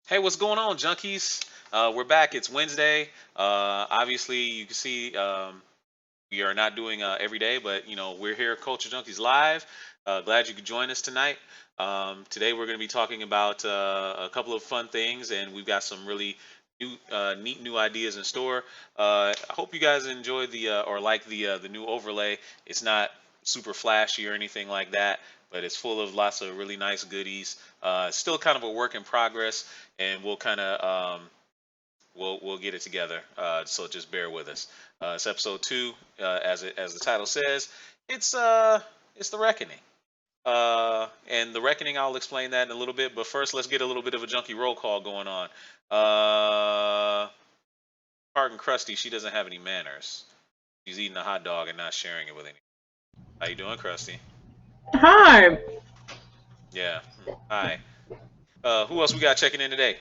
Hey, what's going on, Junkies? We're back. It's Wednesday. Obviously, you can see we are not doing every day, but we're here, at Culture Junkies Live. Glad you could join us tonight. Today, we're going to be talking about a couple of fun things, and we've got some really neat new ideas in store. I hope you guys enjoy or like the new overlay. It's not super flashy or anything like that, but it's full of lots of really nice goodies. It's still kind of a work in progress, and we'll get it together. So just bear with us. It's episode two, as the title says. It's the reckoning. And the reckoning, I'll explain that in a little bit. But first, let's get a little bit of a junkie roll call going on. Pardon Krusty, she doesn't have any manners. She's eating a hot dog and not sharing it with anyone. How you doing, Krusty? Hi, Yeah. Hi. Who else we got checking in today?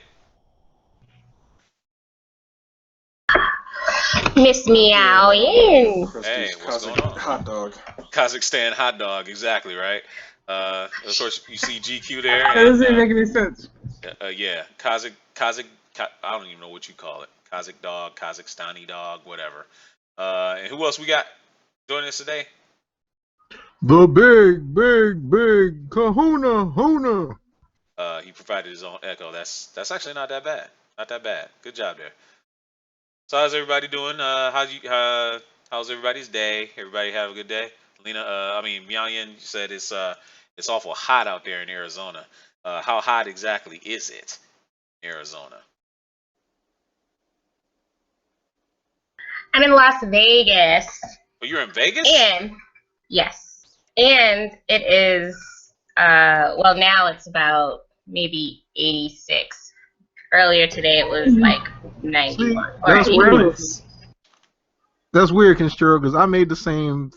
Miss Meow in. Hey, Krusty's what's going on? hot dog. Kazakhstan hot dog, exactly right. Of course, you see GQ there, that and doesn't make any sense. yeah, I don't even know what you call it. Kazakh dog, Kazakhstani dog, whatever. And who else we got joining us today? The big kahuna huna. He provided his own echo. That's actually not that bad. Not that bad. Good job there. So how's everybody doing? How's everybody's day? Everybody have a good day? Lena, Miaoyan, you said it's awful hot out there in Arizona. How hot exactly is it in Arizona? I'm in Las Vegas. Oh, you're in Vegas? And yes. And it is well now it's about maybe 86. Earlier today it was like 91 See, or that's 80. weird. That's weird, Constro, because I made the same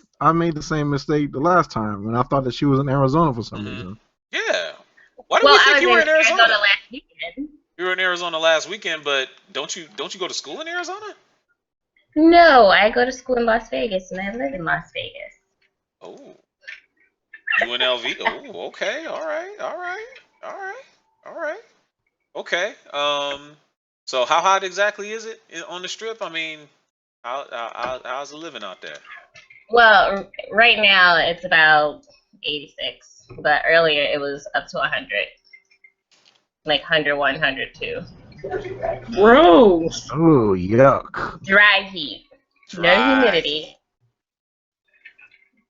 mistake the last time when I thought that she was in Arizona for some Hmm. reason. Yeah. Why did Well, we I think was you in were in Arizona Arizona? last weekend. You were in Arizona last weekend, but don't you go to school in Arizona? No, I go to school in Las Vegas and I live in Las Vegas. Oh, UNLV. Oh, okay. All right. All right. All right. All right. Okay. So how hot exactly is it on the strip? I mean, how's the living out there? Well, right now it's about 86, but earlier it was up to 100, like 101, 102. Gross. Oh, yuck. Dry heat, no Dry humidity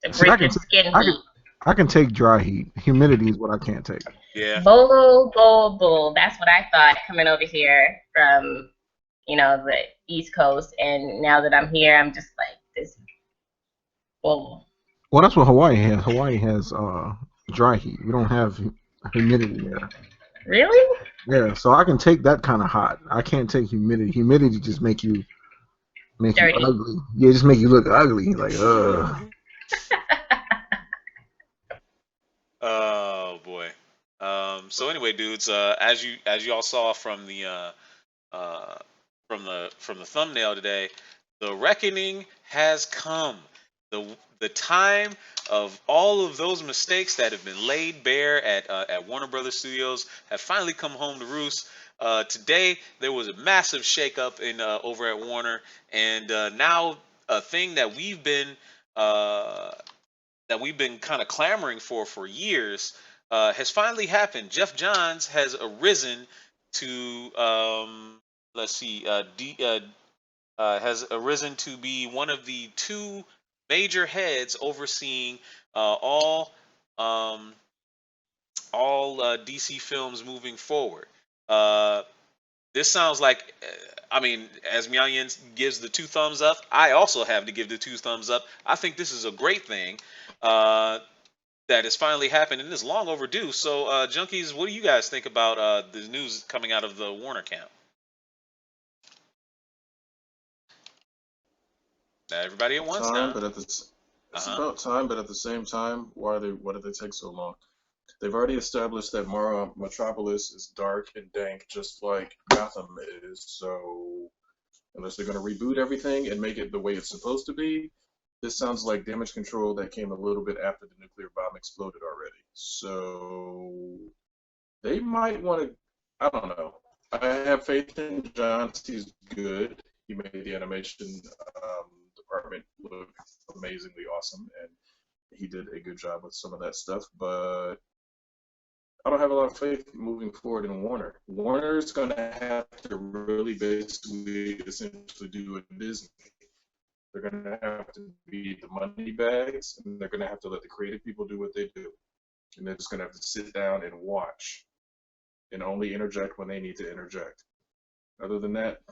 to See, I break can your take, skin I can, heat. I can take dry heat. Humidity is what I can't take. Yeah. Bull, bull, bull. That's what I thought coming over here from, the East Coast. And now that I'm here, I'm just like, this bull. Well, that's what Hawaii has. Hawaii has dry heat. We don't have humidity there. Really? Yeah, so I can take that kind of hot. I can't take humidity. Humidity just make you Dirty. ugly. Yeah, just make you look ugly. Like, Oh boy. So anyway, dudes, as you all saw from uh, the thumbnail today, the reckoning has come. The time of all of those mistakes that have been laid bare at Warner Brothers Studios have finally come home to roost. Today there was a massive shakeup in over at Warner, and now a thing uh, that we've been kind of clamoring for years has finally happened. Jeff Johns has arisen to let's see, has arisen to be one of the two major heads overseeing all um, DC films moving forward. Uh, this sounds like, I mean, as Miao gives the two thumbs up, I also have to give the two thumbs up. I think this is a great thing uh, that has finally happened and is long overdue. So, Junkies, what do you guys think about the news coming out of the Warner camp? Not everybody at once Time, now. but Uh it's huh. about time, but at the same time, why did they take so long? They've already established that Metropolis is dark and dank, just like Gotham is. So unless they're going to reboot everything and make it the way it's supposed to be, this sounds like Damage Control that came a little bit after the nuclear bomb exploded already. So they might want to. I don't know. I have faith in Johns. He's good. He made the animation department look amazingly awesome, and he did a good job with some of that stuff. But I don't have a lot of faith moving forward in Warner. Warner's going to have to really basically essentially do a Disney. They're going to have to be the money bags, and they're going to have to let the creative people do what they do. And they're just going to have to sit down and watch and only interject when they need to interject. Other than that,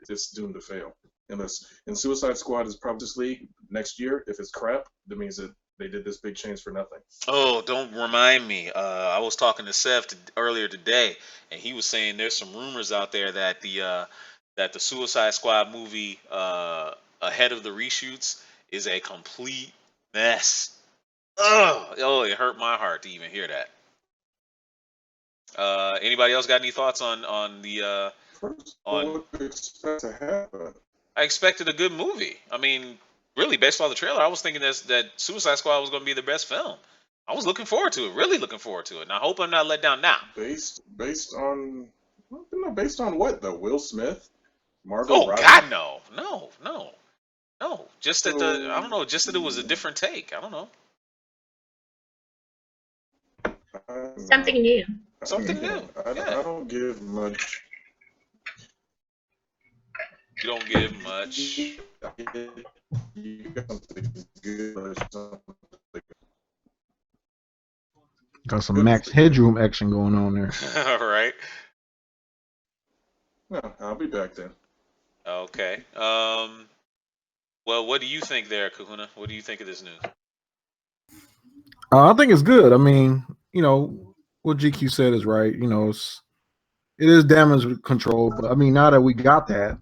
it's doomed to fail. Unless, and Suicide Squad is probably this league next year. If it's crap, that means that they did this big change for nothing. Oh, don't remind me. I was talking to Seth earlier today, and he was saying there's some rumors out there that the Suicide Squad movie ahead of the reshoots is a complete mess. Oh, it hurt my heart to even hear that. Anybody else got any thoughts on the First, on? what do you expect to happen? I expected a good movie. I mean, really, based on the trailer, I was thinking that Suicide Squad was going to be the best film. I was looking forward to it, really looking forward to it, and I hope I'm not let down now. Based on based on what though? Will Smith, Margot Oh Robbie. God, no. Just that I don't know. Just that it was a different take. I don't know. Something new. Something new. Yeah. I don't give much. You don't give much. You got something good or something. Got some max headroom action going on there. All right. No, I'll be back then. Okay. Well, what do you think there, Kahuna? What do you think of this news? I think it's good. I mean, what GQ said is right. It is damage control, but I mean, now that we got that,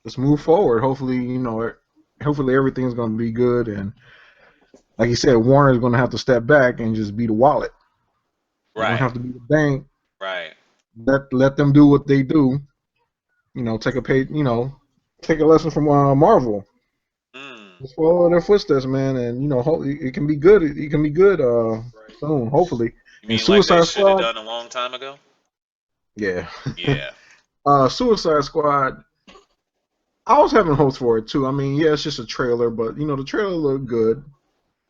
let's move forward. Hopefully, hopefully everything's going to be good. And like you said, Warner's going to have to step back and just be the wallet. They don't have to be the bank. Right. Let them do what they do. Take a lesson from Marvel. Just follow their footsteps, man, and it can be good. It can be good soon, hopefully. You mean like they should have done a long time ago? Yeah. Yeah. Suicide Squad. I was having hopes for it too. I mean, yeah, it's just a trailer, but the trailer looked good.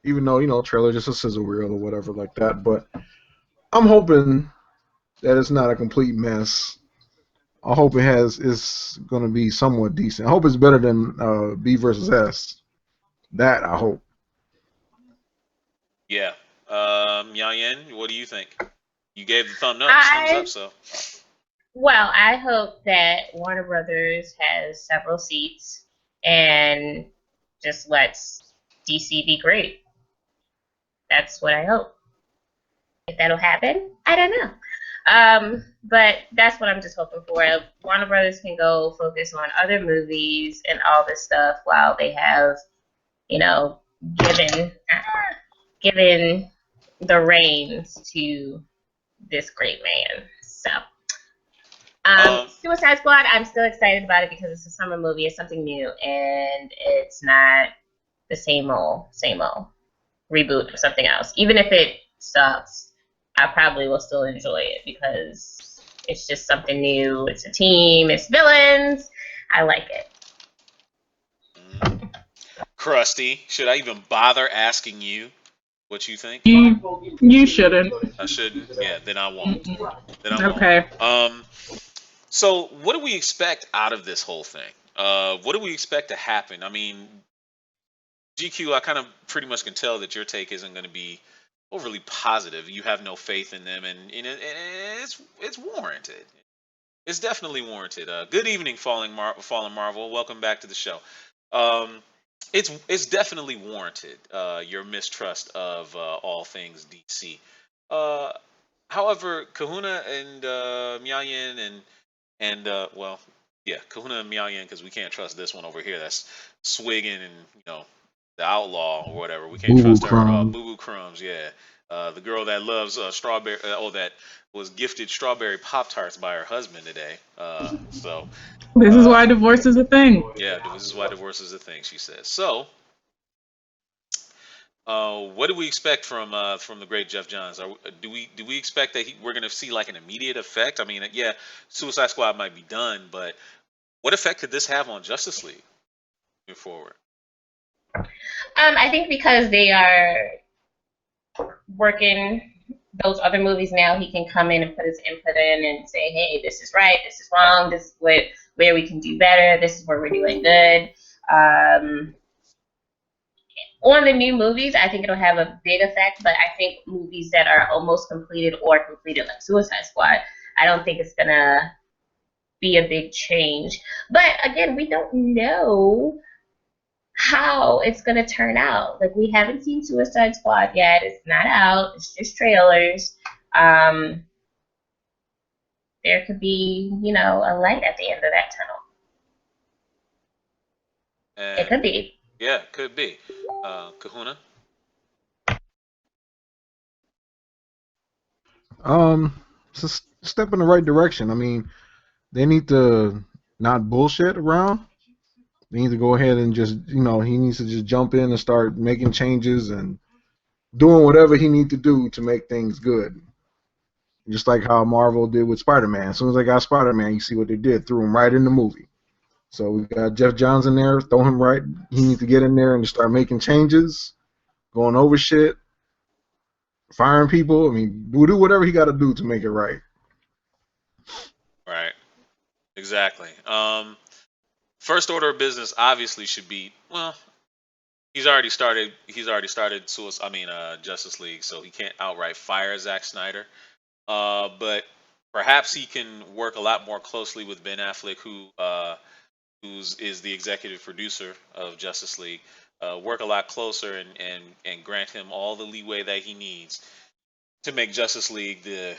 Even though trailer just a sizzle reel or whatever like that. But I'm hoping that it's not a complete mess. I hope it's going to be somewhat decent. I hope it's better than B versus S. That I hope. Yeah. Yayen, what do you think? You gave the thumbs up, so. Well, I hope that Warner Brothers has several seats and just lets DC be great. That's what I hope. If that'll happen, I don't know. But that's what I'm just hoping for. Warner Brothers can go focus on other movies and all this stuff while they have, given the reins to this great man. So, Suicide Squad, I'm still excited about it because it's a summer movie. It's something new, and it's not the same old reboot of something else. Even if it sucks, I probably will still enjoy it because it's just something new. It's a team. It's villains. I like it. Krusty, should I even bother asking you what you think? You shouldn't. I shouldn't? Yeah, then I won't. Okay. So what do we expect out of this whole thing? What do we expect to happen? I mean, GQ, I kind of pretty much can tell that your take isn't going to be overly positive. You have no faith in them, and it's warranted. It's definitely warranted. Good evening, Fallen Marvel. Welcome back to the show. It's definitely warranted. Your mistrust of all things DC. However, Kahuna and Miaoyan and Kahuna and Miaoyan, because we can't trust this one over here. That's Swiggin and the outlaw or whatever. We can't trust her. Boo Boo Crumbs, yeah. The girl that loves strawberry. That was gifted strawberry Pop-Tarts by her husband today. So this is why divorce is a thing. Yeah, this is why divorce is a thing, she says. So What do we expect from the great Jeff Johns? Do we expect that we're going to see like an immediate effect? I mean, yeah, Suicide Squad might be done, but what effect could this have on Justice League moving forward? I think because they are working those other movies now, he can come in and put his input in and say, hey, this is right, this is wrong, this is where we can do better, this is where we're doing good. On the new movies, I think it'll have a big effect, but I think movies that are almost completed or completed, like Suicide Squad, I don't think it's gonna be a big change. But again, we don't know how it's gonna turn out. Like, we haven't seen Suicide Squad yet. It's not out. It's just trailers. Um, there could be, a light at the end of that tunnel. It could be. Yeah, could be. Kahuna. It's a step in the right direction. I mean, they need to not bullshit around. They need to go ahead and just, he needs to just jump in and start making changes and doing whatever he needs to do to make things good. Just like how Marvel did with Spider-Man. As soon as they got Spider-Man, you see what they did. Threw him right in the movie. So we got Jeff Johns in there. Throw him right. He needs to get in there and start making changes, going over shit, firing people. I mean, do whatever he got to do to make it right. Right. Exactly. First order of business obviously should be, well, he's already started Justice League, so he can't outright fire Zack Snyder. But perhaps he can work a lot more closely with Ben Affleck, who's the executive producer of Justice League. Work a lot closer and grant him all the leeway that he needs to make Justice League the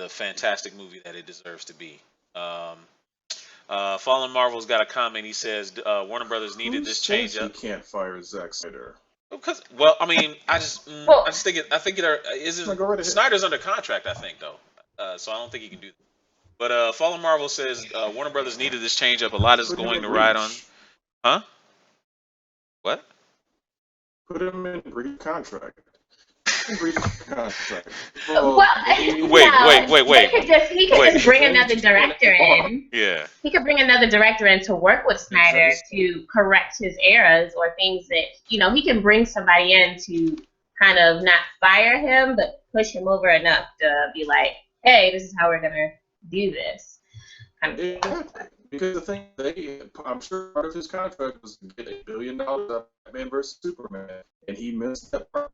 fantastic movie that it deserves to be. Fallen Marvel's got a comment. He says Warner Brothers needed this change up. You can't fire Zack Snyder. Because, well, I mean, I just think it. I think it isn't. Go right ahead. Snyder's under contract, I think, though. So I don't think he can do that. But Fallen Marvel says Warner Brothers needed this change up. A lot is going to ride on. Huh? What? Put him in brief contract. Brief contract. Well, Wait. He could just bring another director in. Yeah. He could bring another director in to work with Snyder to correct his errors or things that, he can bring somebody in to kind of not fire him, but push him over enough to be like, hey, this is how we're going to do this. Exactly. Because the thing, I'm sure part of his contract was to get $1 billion out of Batman vs. Superman, and he missed that part.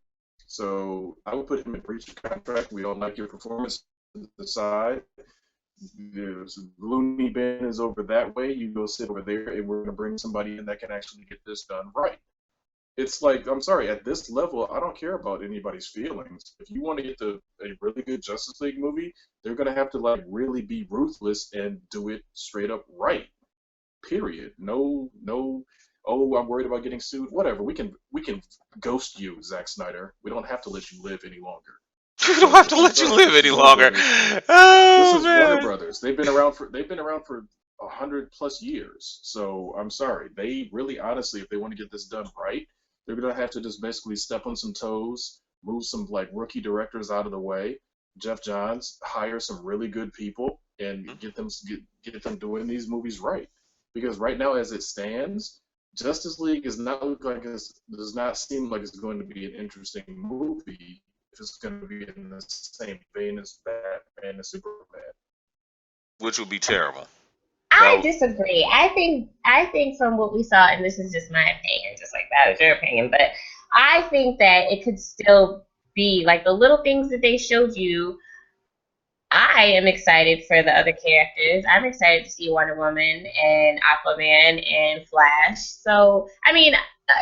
So I would put him in breach of contract. We don't like your performance. Decide. Looney Bin is over that way. You go sit over there, and we're going to bring somebody in that can actually get this done right. It's like, I'm sorry, at this level, I don't care about anybody's feelings. If you want to get a really good Justice League movie, they're going to have to really be ruthless and do it straight up right. Period. No. Oh, I'm worried about getting sued. Whatever. We can ghost you, Zack Snyder. We don't have to let you live any longer. We don't have to let you live any longer. This is Warner Brothers. They've been around for 100+ years. So I'm sorry. They really, honestly, if they want to get this done right, they're gonna have to just basically step on some toes, move some rookie directors out of the way. Jeff Johns, hire some really good people, and get them doing these movies right. Because right now, as it stands, Justice League does not seem like it's going to be an interesting movie if it's going to be in the same vein as Batman and Superman. Which would be terrible. I disagree. I think from what we saw, and this is just my opinion, just like that is your opinion, but I think that it could still be like the little things that they showed you. I am excited for the other characters. I'm excited to see Wonder Woman and Aquaman and Flash. So, I mean,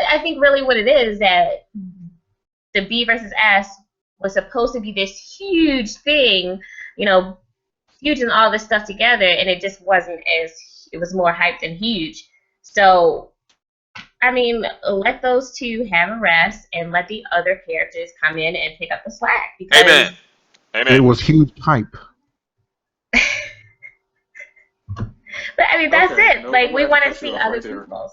I think really what it is that the B versus S was supposed to be this huge thing, fusing all this stuff together, and it just wasn't it was more hyped and huge. So, I mean, let those two have a rest and let the other characters come in and pick up the slack. Because Amen. It was huge hype. But I mean, that's it. We want to see other people's.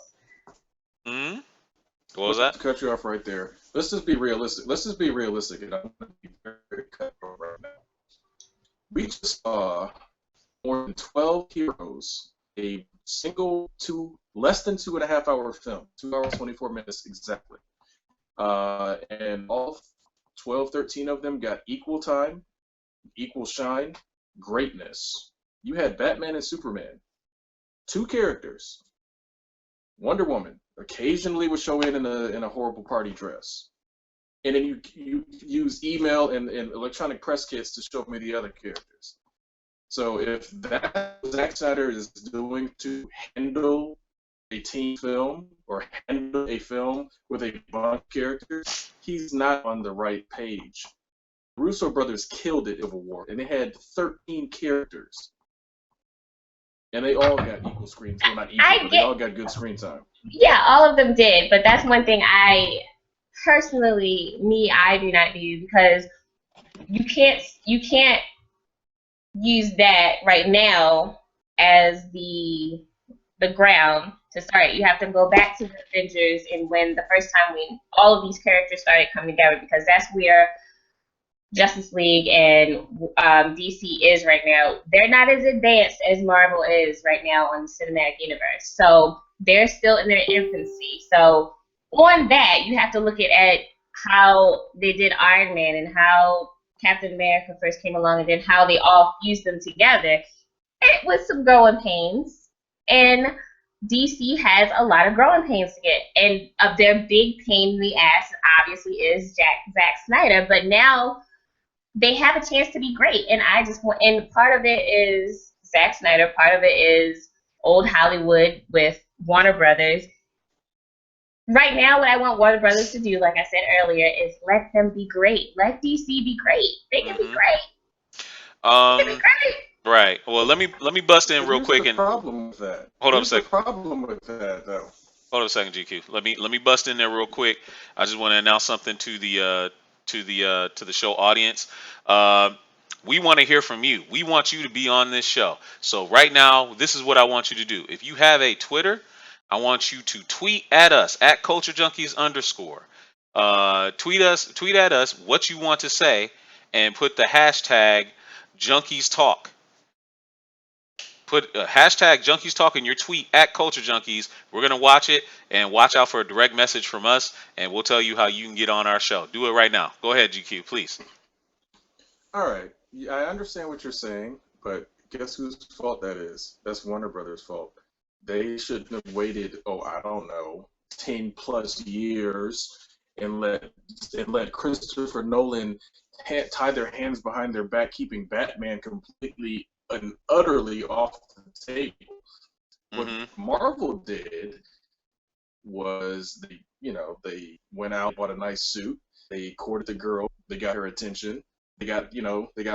What was Let's that? cut you off right there. Let's just be realistic. Let's just be realistic, and I'm going to be very cutthroat right now. We just saw more than 12 heroes, a single less than 2.5 hour film, 2 hours 24 minutes exactly, and all 12, 13 of them got equal time, equal shine, greatness. You had Batman and Superman, two characters. Wonder Woman occasionally would show in a horrible party dress, and then you use email and electronic press kits to show me the other characters. So if that Zack Snyder is doing to handle a team film or handle a film with a bunch of characters, he's not on the right page. Russo brothers killed it in Civil War, and they had 13 characters. And they all got equal screen time. Well, not equal, but they all got good screen time. Yeah, all of them did, but that's one thing I do not do, because you can't use that right now as the ground to start. You have to go back to the Avengers and when the first time when all of these characters started coming together, because that's where Justice League and DC is right now. They're not as advanced as Marvel is right now on the cinematic universe. So they're still in their infancy. So on that, you have to look at how they did Iron Man and how Captain America first came along, and then how they all fused them together. It was some growing pains. And DC has a lot of growing pains to get. And their big pain in the ass, obviously, is Zack Snyder. But now they have a chance to be great, and I just want. And part of it is Zack Snyder. Part of it is old Hollywood with Warner Brothers. Right now, what I want Warner Brothers to do, like I said earlier, is let them be great. Let DC be great. They can be great. They can be great. Right. Well, let me bust in real quick and problem with that. hold up a Here's second. the problem with that, though. Hold up a second, GQ. Let me bust in there real quick. I just want to announce something to the show audience. We want to hear from you. We want you to be on this show. So right now, this is what I want you to do. If you have a Twitter, I want you to tweet at us at @CultureJunkies_. Tweet at us what you want to say and put the hashtag Junkies Talk. Put hashtag Junkies Talk in your tweet at Culture Junkies. We're gonna watch it and watch out for a direct message from us, and we'll tell you how you can get on our show. Do it right now. Go ahead, GQ, please. All right. Yeah, I understand what you're saying, but guess whose fault that is? That's Warner Brothers' fault. They shouldn't have waited, I don't know, 10 plus years and let Christopher Nolan tie their hands behind their back, keeping Batman completely and utterly off the table. What Marvel did was they went out, bought a nice suit, they courted the girl, they got her attention, they got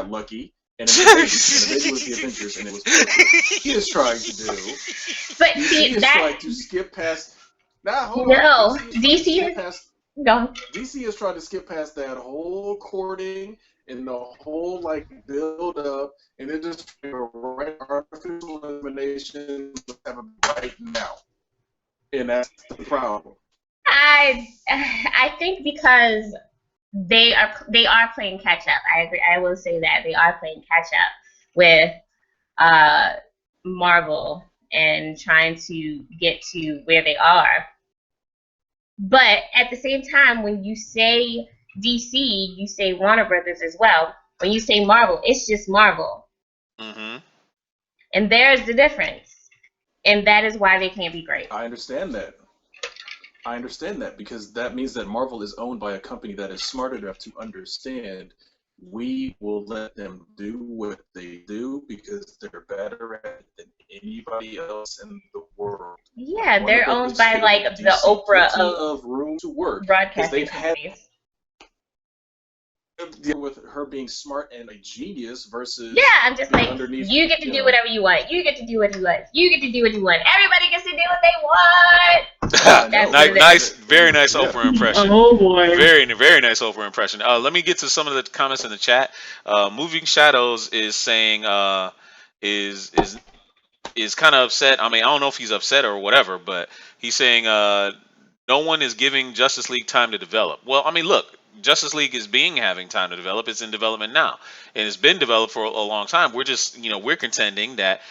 lucky, and then the baby was the Avengers, and it was perfect. He is trying to do. But DC is trying to skip past. DC is trying to skip past that whole courting and the whole build up, and they're just right artificial elimination right now, and that's the problem. I think because they are playing catch up. I agree. I will say that they are playing catch up with Marvel and trying to get to where they are. But at the same time, when you say DC, you say Warner Brothers as well. When you say Marvel, it's just Marvel. And there's the difference. And that is why they can't be great. I understand that. Because that means that Marvel is owned by a company that is smart enough to understand we will let them do what they do because they're better at it than anybody else in the world. Yeah, they're owned by the Oprah of room to work. Broadcasting companies. With her being smart and a genius versus I'm just you get to do whatever you want. You get to do what you want. You get to do what you want. Everybody gets to do what they want. Nice, very nice Oprah impression. Oh boy, very nice Oprah impression. Let me get to some of the comments in the chat. Moving Shadows is saying is kind of upset. I mean, I don't know if he's upset or whatever, but he's saying No one is giving Justice League time to develop. Well, I mean, look, Justice League is being having time to develop. It's in development now, and it's been developed for a long time. We're just, we're contending that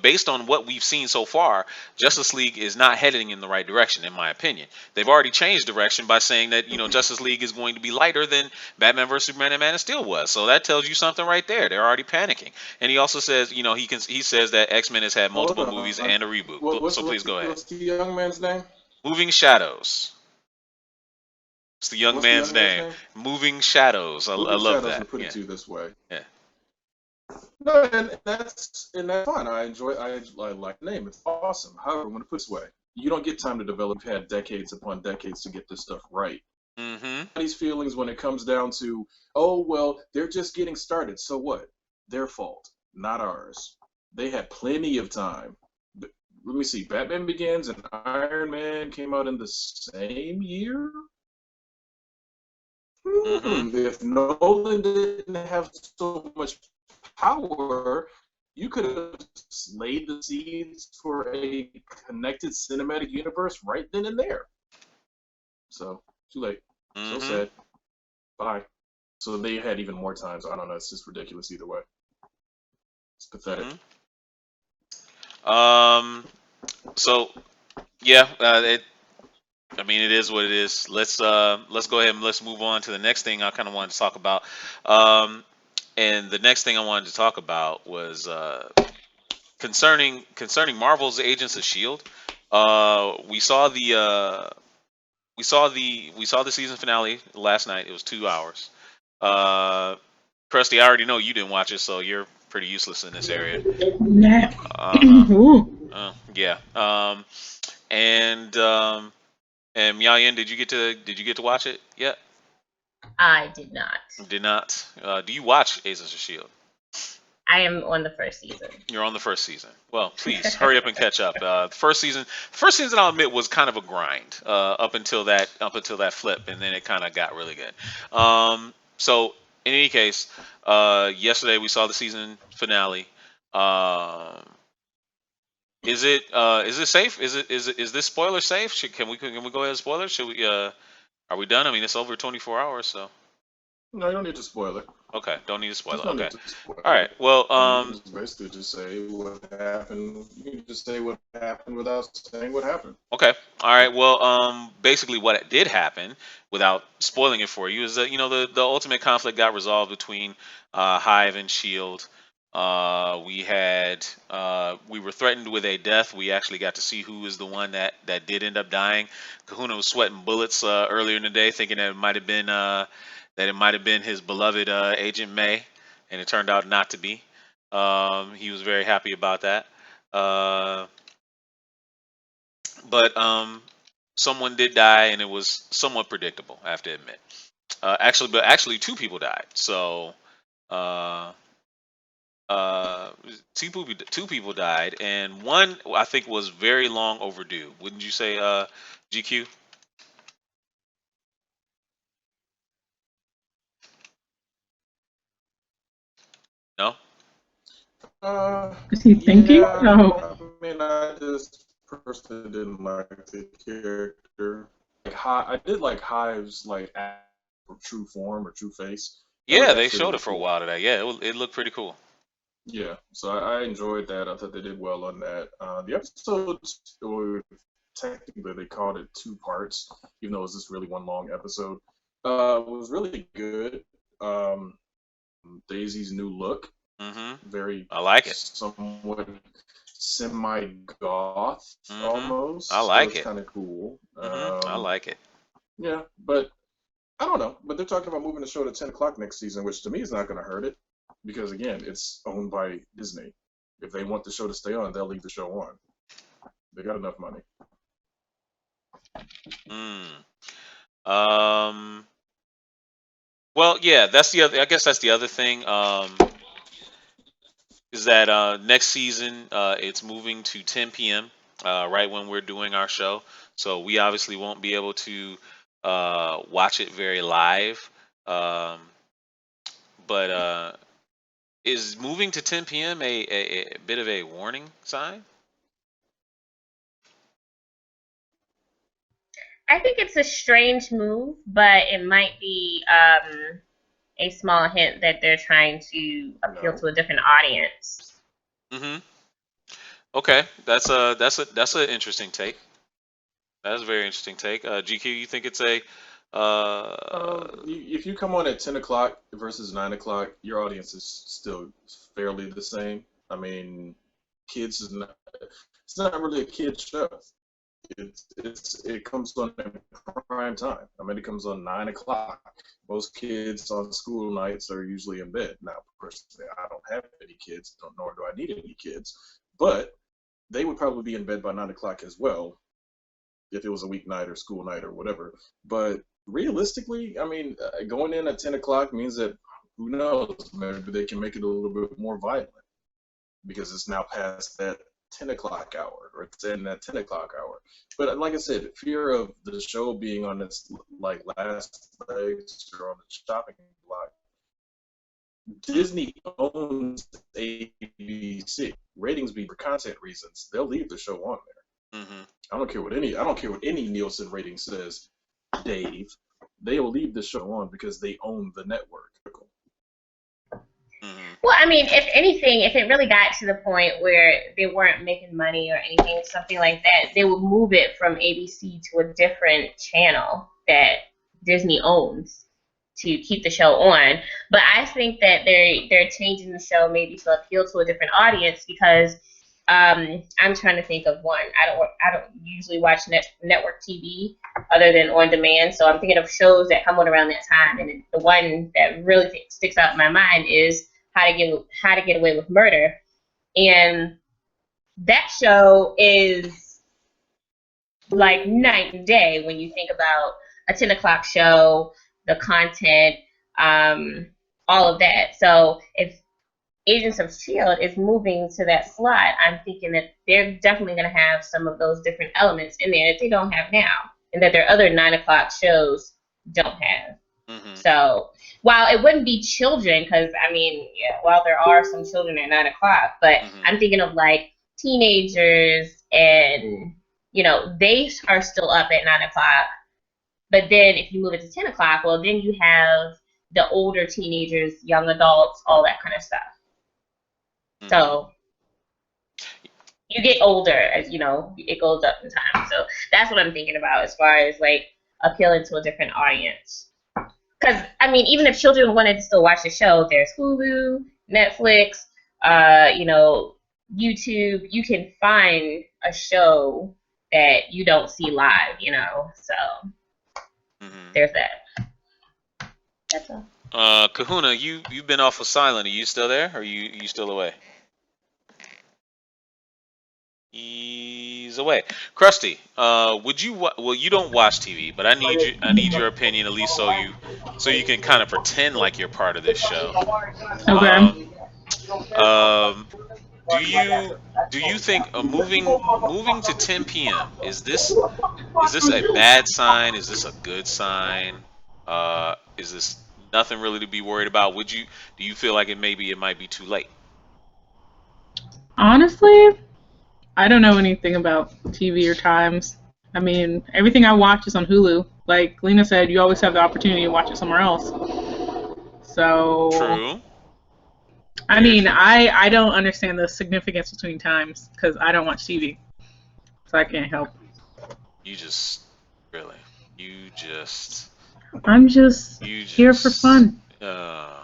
based on what we've seen so far, Justice League is not heading in the right direction, in my opinion. They've already changed direction by saying that Justice League is going to be lighter than Batman vs Superman and Man of Steel was. So that tells you something right there. They're already panicking. And he also says, he says that X-Men has had Hold multiple movies on. and a reboot. So please go ahead. What's the young man's name? Moving Shadows. It's the young What's the man's young man's name. name? Moving Shadows. I Moving love Shadows that. would put Yeah. it to you this way. Yeah. No, and that's fine. I like the name. It's awesome. However, when it puts away, you don't get time to develop. You've had decades upon decades to get this stuff right. Mm-hmm. These feelings when it comes down to, oh well, they're just getting started. So what? Their fault, not ours. They had plenty of time. Let me see. Batman Begins and Iron Man came out in the same year. Mm-hmm. If Nolan didn't have so much power, you could have laid the seeds for a connected cinematic universe right then and there. So, too late. So Mm-hmm. sad. Bye. So they had even more time. So I don't know. It's just ridiculous either way. It's pathetic. Mm-hmm. So yeah, it is what it is. Let's go ahead and let's move on to the next thing I kind of wanted to talk about. And the next thing I wanted to talk about was concerning Marvel's Agents of Shield. We saw the season finale last night. It was 2 hours. Krusty, I already know you didn't watch it, so you're pretty useless in this area. Nah. Uh-huh. Ooh. Yeah. And Miayan, did you get to watch it yet? I did not. Did not. Do you watch Agents of Shield? I am on the first season. You're on the first season. Well, please hurry up and catch up. The first season, I'll admit, was kind of a grind up until that flip, and then it kind of got really good. So in any case, yesterday we saw the season finale. Um, is it safe? Is this spoiler safe? Can we go ahead and spoiler? Should we? Are we done? I mean, it's over 24 hours, so. No, you don't need to spoil it. Okay, don't need to spoil There's it. no Okay. need to spoil All right. it. Well, You can basically just say what happened. You can just say what happened without saying what happened. okay. All right. Well, basically, what did happen, without spoiling it for you, is that the ultimate conflict got resolved between Hive and Shield. We were threatened with a death. We actually got to see who is the one that did end up dying. Kahuna was sweating bullets earlier in the day, thinking that it might have been his beloved Agent May, and it turned out not to be. He was very happy about that. Uh, but someone did die, and it was somewhat predictable, I have to admit. Actually, two people died. So, uh, two people died, and one I think was very long overdue. Wouldn't you say, GQ? No. Is he thinking? Yeah. Oh. I mean, I just personally didn't like the character. I did like Hive's true form or true face. That was Yeah, they actually showed really it for a cool. while today. Yeah, it looked pretty cool. Yeah, so I enjoyed that. I thought they did well on that. The episodes, or technically they called it two parts, even though it was just really one long episode. Was really good. Um, Daisy's new look, very I like it. somewhat semi-goth I almost. So like it's it. kind of cool. I like it. Yeah, but I don't know. But they're talking about moving the show to 10 o'clock next season, which to me is not going to hurt it because, again, it's owned by Disney. If they want the show to stay on, they'll leave the show on. They got enough money. Mm. Um. Well, yeah, that's the other. I guess that's the other thing. Is that next season it's moving to 10 p.m. Right when we're doing our show, so we obviously won't be able to watch it very live. Um, but is moving to 10 p.m. a bit of a warning sign? I think it's a strange move, but it might be a small hint that they're trying to appeal No. to a different audience. Mm-hmm. Okay, that's an interesting take. That's a very interesting take. GQ, you think it's a If you come on at 10 o'clock versus 9 o'clock, your audience is still fairly the same. I mean, kids is not, it's not really a kid's show. It comes on in prime time. I mean, it comes on 9 o'clock. Most kids on school nights are usually in bed. Now, personally, I don't have any kids, nor do I need any kids, but they would probably be in bed by 9 o'clock as well if it was a weeknight or school night or whatever. But realistically, I mean, going in at 10 o'clock means that who knows, maybe they can make it a little bit more violent because it's now past that 10 o'clock hour or it's in that 10 o'clock hour. But like I said, fear of the show being on its like last legs or on the chopping block. Disney owns ABC. Ratings be for content reasons. They'll leave the show on there. mm-hmm. I don't care what any Nielsen rating says, Dave. They will leave the show on because they own the network. Mm-hmm. Well, I mean, if anything, if it really got to the point where they weren't making money or anything, something like that, they would move it from ABC to a different channel that Disney owns to keep the show on. But I think that they're changing the show maybe to appeal to a different audience because I'm trying to think of one. I don't usually watch network TV other than on demand, so I'm thinking of shows that come on around that time. And the one that really sticks out in my mind is How to Get Away with Murder, and that show is like night and day when you think about a 10 o'clock show, the content, all of that. So if Agents of S.H.I.E.L.D. is moving to that slot, I'm thinking that they're definitely going to have some of those different elements in there that they don't have now, and that their other 9 o'clock shows don't have. Mm-hmm. So while it wouldn't be children, because I mean, yeah, while there are some children at 9 o'clock, but I'm thinking of like teenagers, and they are still up at 9 o'clock. But then if you move it to 10 o'clock, well, then you have the older teenagers, young adults, all that kind of stuff. So you get older, as it goes up in time. So that's what I'm thinking about as far as like appealing to a different audience. Because I mean, even if children wanted to still watch the show, there's Hulu, Netflix, YouTube. You can find a show that you don't see live, So there's that. That's all. Kahuna, you've been off of silent. Are you still there, or are you still away? He's away. Krusty, would you? Well, you don't watch TV, but I need your opinion at least, so you can kind of pretend like you're part of this show. Okay. Do you think moving to 10 p.m. is this a bad sign? Is this a good sign? Is this nothing really to be worried about? Do you feel like it might be too late? Honestly, I don't know anything about TV or times. I mean, everything I watch is on Hulu. Like Lena said, you always have the opportunity to watch it somewhere else. So True. I mean, I don't understand the significance between times because I don't watch TV, so I can't help. I'm just here for fun. I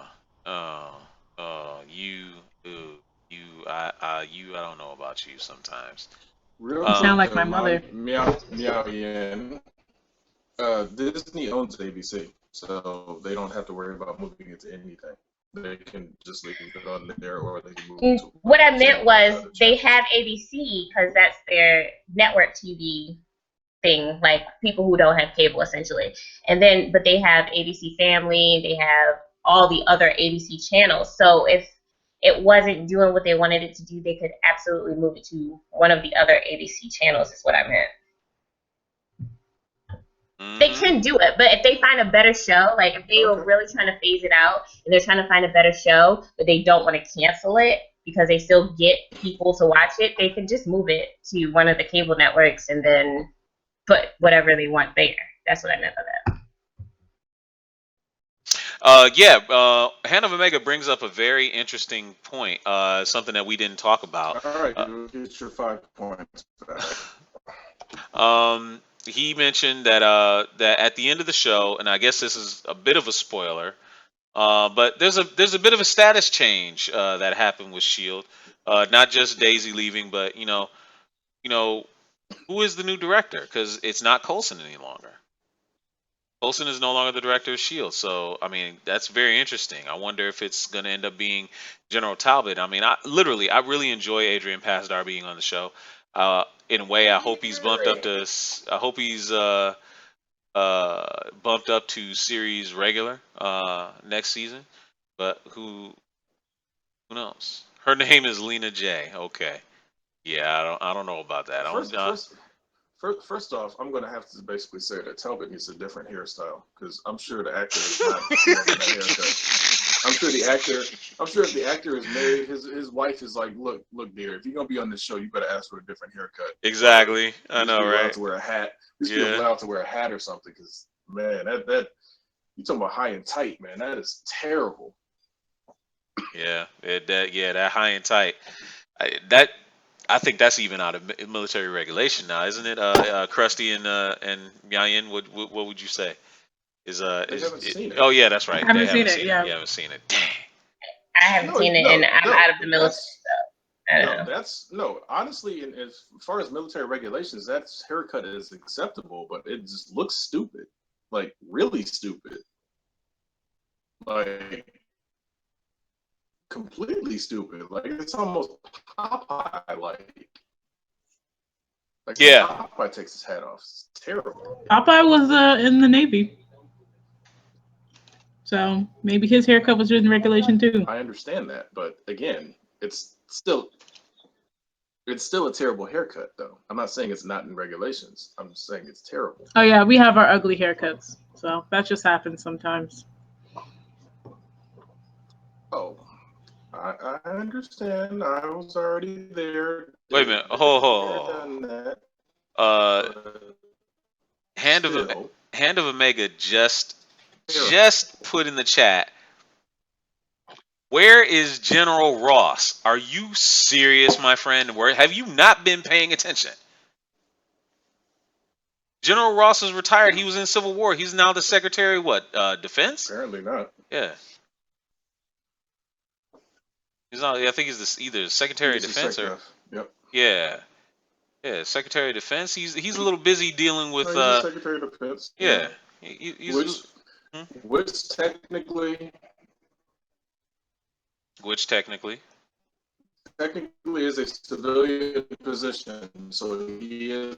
don't know about you sometimes. Real You sound like my mother. Meow, Yen. Disney owns ABC, so they don't have to worry about moving it to anything. They can just leave it on there, or they can move it to. What I meant was they have ABC because that's their network TV thing, like people who don't have cable essentially. But they have ABC Family, they have all the other ABC channels. So if it wasn't doing what they wanted it to do, they could absolutely move it to one of the other ABC channels, is what I meant. They can do it, but if they find a better show, like if they were really trying to phase it out and they're trying to find a better show, but they don't want to cancel it because they still get people to watch it, they can just move it to one of the cable networks and then put whatever they want there. That's what I meant by that. Hand of Omega brings up a very interesting point. Something that we didn't talk about. All right, you'll get your 5 points back. He mentioned that that at the end of the show, and I guess this is a bit of a spoiler, but there's a bit of a status change that happened with Shield. Not just Daisy leaving, but who is the new director? Because it's not Coulson any longer. Coulson is no longer the director of Shield, so I mean that's very interesting. I wonder if it's going to end up being General Talbot. I mean, I really enjoy Adrian Pasdar being on the show. In a way, I hope he's bumped up to. I hope he's bumped up to series regular next season. But who knows? Her name is Lena J. Okay, yeah, I don't know about that. First off, I'm going to have to basically say that Talbot needs a different hairstyle because I'm sure the actor is not loving that haircut. I'm sure if the actor is married, his wife is like, look, dear, if you're gonna be on this show, you better ask for a different haircut. Exactly, I know, right? Allowed to wear a hat. He's allowed to wear a hat or something because man, that you talking about high and tight, man. That is terrible. Yeah, that high and tight. I think that's even out of military regulation now, isn't it? Krusty and Yayin, what would you say? They haven't seen it. Oh yeah, that's right. I haven't seen it. Yeah, you haven't seen it. Dang. I haven't seen it, and I'm out of the military. I don't know. Honestly, as far as military regulations, that haircut is acceptable, but it just looks stupid, like really stupid, like completely stupid. Like it's almost Popeye like. Yeah. Popeye takes his hat off. It's terrible. Popeye was in the Navy, so maybe his haircut was in regulation too. I understand that, but again, it's still a terrible haircut, though. I'm not saying it's not in regulations. I'm just saying it's terrible. Oh yeah, we have our ugly haircuts, so that just happens sometimes. Oh, I understand. I was already there. Wait a minute. Hand of Omega just put in the chat. Where is General Ross? Are you serious, my friend? Where have you not been paying attention? General Ross is retired. He was in Civil War. He's now the Secretary of Defense? Apparently not. Yeah. He's not. I think he's either Secretary of Defense or. Yep. Yeah. Yeah, Secretary of Defense. He's a little busy dealing with. He's Secretary of Defense. Yeah. Which technically is a civilian position. So he is.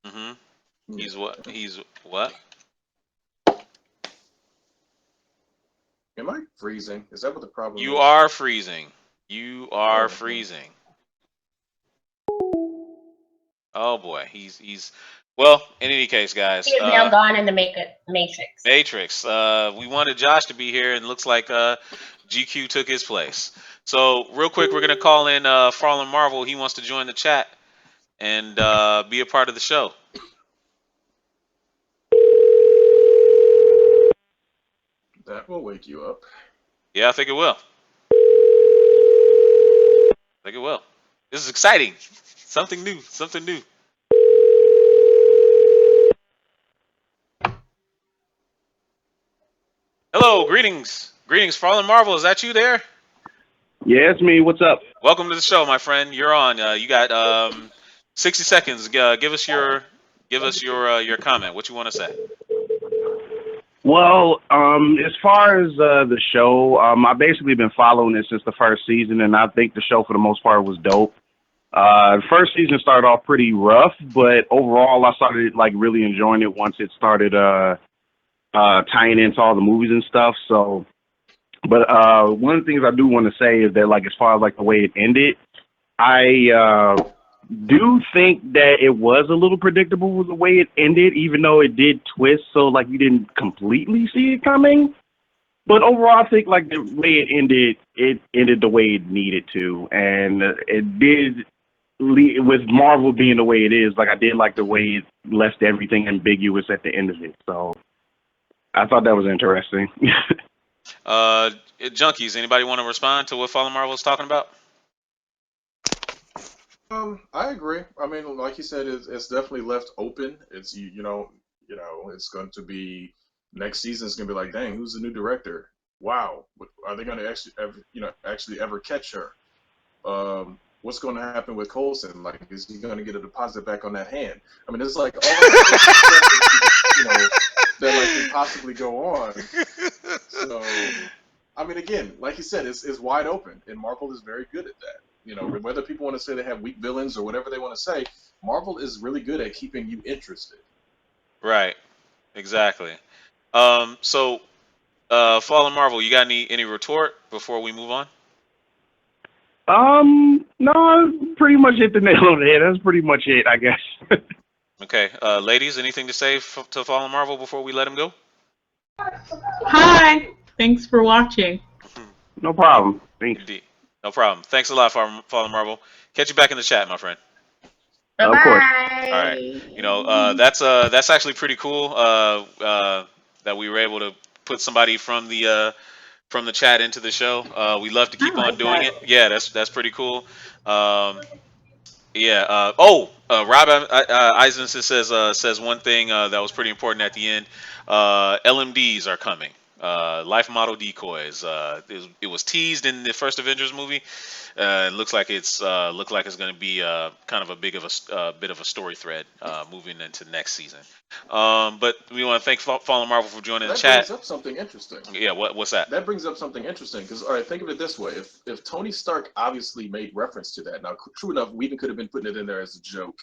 Mm-hmm. He's what? Am I freezing? Is that what the problem is? You are freezing. You are freezing. Oh boy, he's well. In any case, guys, he is now gone in the Matrix. We wanted Josh to be here, and it looks like GQ took his place. So real quick, we're gonna call in Fallen Marvel. He wants to join the chat and be a part of the show. That will wake you up. Yeah, I think it will. This is exciting. Something new. Hello, greetings, Fallen Marvel. Is that you there? Yeah, it's me. What's up? Welcome to the show, my friend. You're on. You got 60 seconds. Give us your comment. What you want to say? Well, as far as the show, I've basically been following it since the first season, and I think the show for the most part was dope. The first season started off pretty rough, but overall I started like really enjoying it once it started tying into all the movies and stuff. So, but one of the things I do want to say is that like as far as like the way it ended, I do think that it was a little predictable with the way it ended, even though it did twist, so like you didn't completely see it coming. But overall, I think like the way it ended the way it needed to, and it did with Marvel being the way it is, like I did like the way it left everything ambiguous at the end of it. So I thought that was interesting. Junkies, anybody want to respond to what Fallen Marvel is talking about? I agree. I mean, like you said, it's definitely left open. It's it's going to be next season. It's going to be like, dang, who's the new director? Wow, are they going to actually ever catch her? What's going to happen with Coulson? Like, is he going to get a deposit back on that hand? I mean, it's like all the that like can possibly go on. So, I mean, again, like you said, it's wide open, and Marvel is very good at that. Whether people want to say they have weak villains or whatever they want to say, Marvel is really good at keeping you interested. Right. Exactly. So, Fallen Marvel, you got any retort before we move on? No, pretty much hit the nail on the head. That's pretty much it, I guess. Okay. Ladies, anything to say to Fallen Marvel before we let him go? Hi. Thanks for watching. No problem. Thanks. Indeed. No problem. Thanks a lot, Fallen Marvel. Catch you back in the chat, my friend. Of course. All right. That's actually pretty cool. That we were able to put somebody from the chat into the show. We love to keep on doing it. Yeah, that's pretty cool. Yeah. Rob Eisenson says one thing that was pretty important at the end. LMDs are coming. Life model decoys. It was teased in the first Avengers movie. It looks like it's going to be kind of a bit of a story thread moving into next season. But we want to thank Fallen Marvel for joining the chat. That brings up something interesting. Yeah, what's that? That brings up something interesting because, all right, think of it this way: if Tony Stark obviously made reference to that, now true enough, Whedon could have been putting it in there as a joke,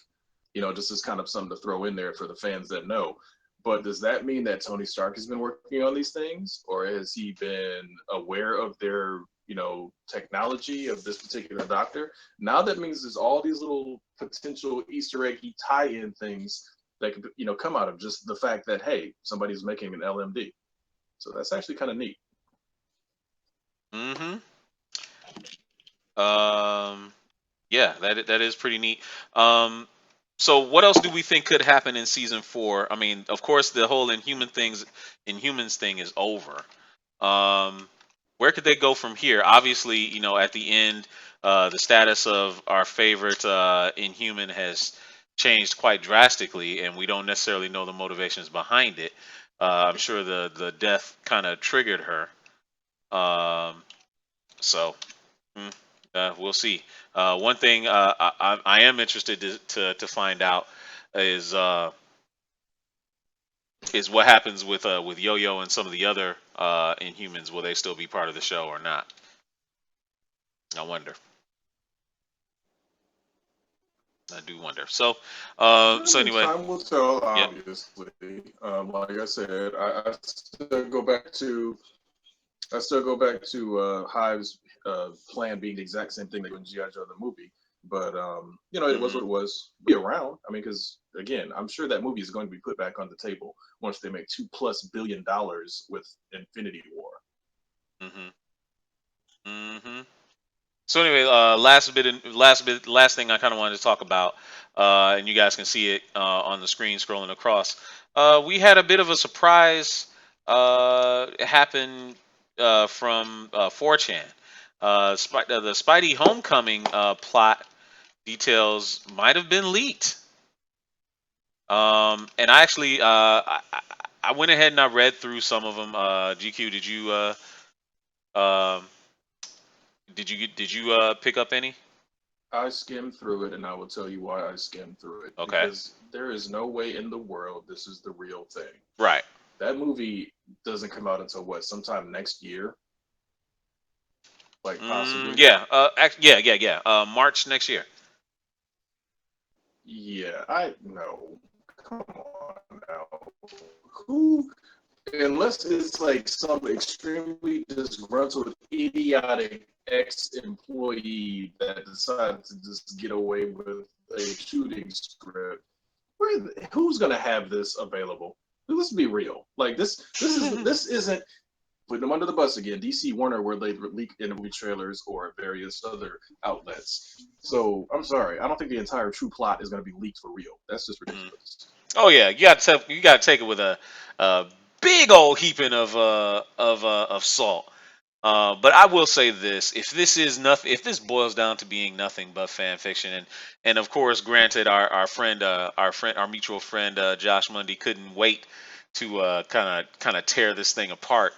just as kind of something to throw in there for the fans that know. But does that mean that Tony Stark has been working on these things, or has he been aware of their technology of this particular doctor? Now that means there's all these little potential Easter eggy tie-in things that could come out of just the fact that, hey, somebody's making an LMD. So that's actually kind of neat. Mm-hmm. Yeah, that is pretty neat. So what else do we think could happen in season 4? I mean, of course, the whole Inhumans thing is over. Where could they go from here? Obviously, at the end, the status of our favorite Inhuman has changed quite drastically, and we don't necessarily know the motivations behind it. I'm sure the death kind of triggered her. So we'll see. One thing I am interested to find out is what happens with Yo-Yo and some of the other Inhumans. Will they still be part of the show or not? I wonder. I do wonder. So anyway, time will tell. Yeah. Obviously, like I said, I still go back to Hive's plan being the exact same thing that in GI Joe the movie. But it was what it was. Be around. I mean, because again, I'm sure that movie is going to be put back on the table once they make $2+ billion with Infinity War. So anyway, last thing I kind of wanted to talk about, and you guys can see it on the screen scrolling across. We had a bit of a surprise happen from 4chan. The Spidey Homecoming plot details might have been leaked. And I actually I went ahead and I read through some of them. GQ, did you pick up any? I skimmed through it, and I will tell you why I skimmed through it. Okay. Because there is no way in the world this is the real thing. Right. That movie doesn't come out until what? Sometime next year. Like possibly. Yeah. March next year. Yeah, I know. Come on now. Who? Unless it's like some extremely disgruntled, idiotic ex-employee that decides to just get away with a shooting script, who's gonna have this available? Let's be real. Like this isn't putting them under the bus again. DC Warner, where they leak in movie trailers or various other outlets. So I'm sorry, I don't think the entire true plot is going to be leaked for real. That's just Mm. ridiculous. Oh yeah, you got to take it with a big old heaping of salt. But I will say this: if this is nothing, if this boils down to being nothing but fan fiction, and of course, granted, our mutual friend Josh Mundy couldn't wait to kind of tear this thing apart,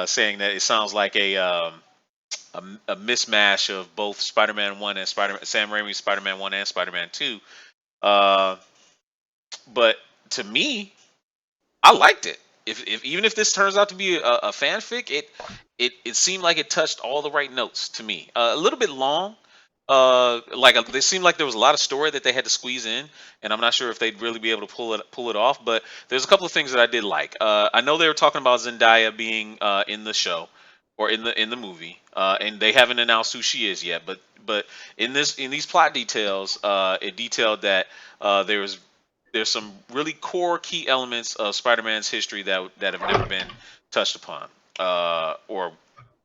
saying that it sounds like a mismatch of both Spider-Man One and Sam Raimi's Spider-Man One and Spider-Man Two. Uh, but to me, I liked it. If even if this turns out to be a fanfic, it seemed like it touched all the right notes to me. A little bit long. They seemed like there was a lot of story that they had to squeeze in, and I'm not sure if they'd really be able to pull it off. But there's a couple of things that I did like. I know they were talking about Zendaya being in the show or in the movie, and they haven't announced who she is yet. But in these plot details, it detailed that there's some really core key elements of Spider-Man's history that have never been touched upon. Or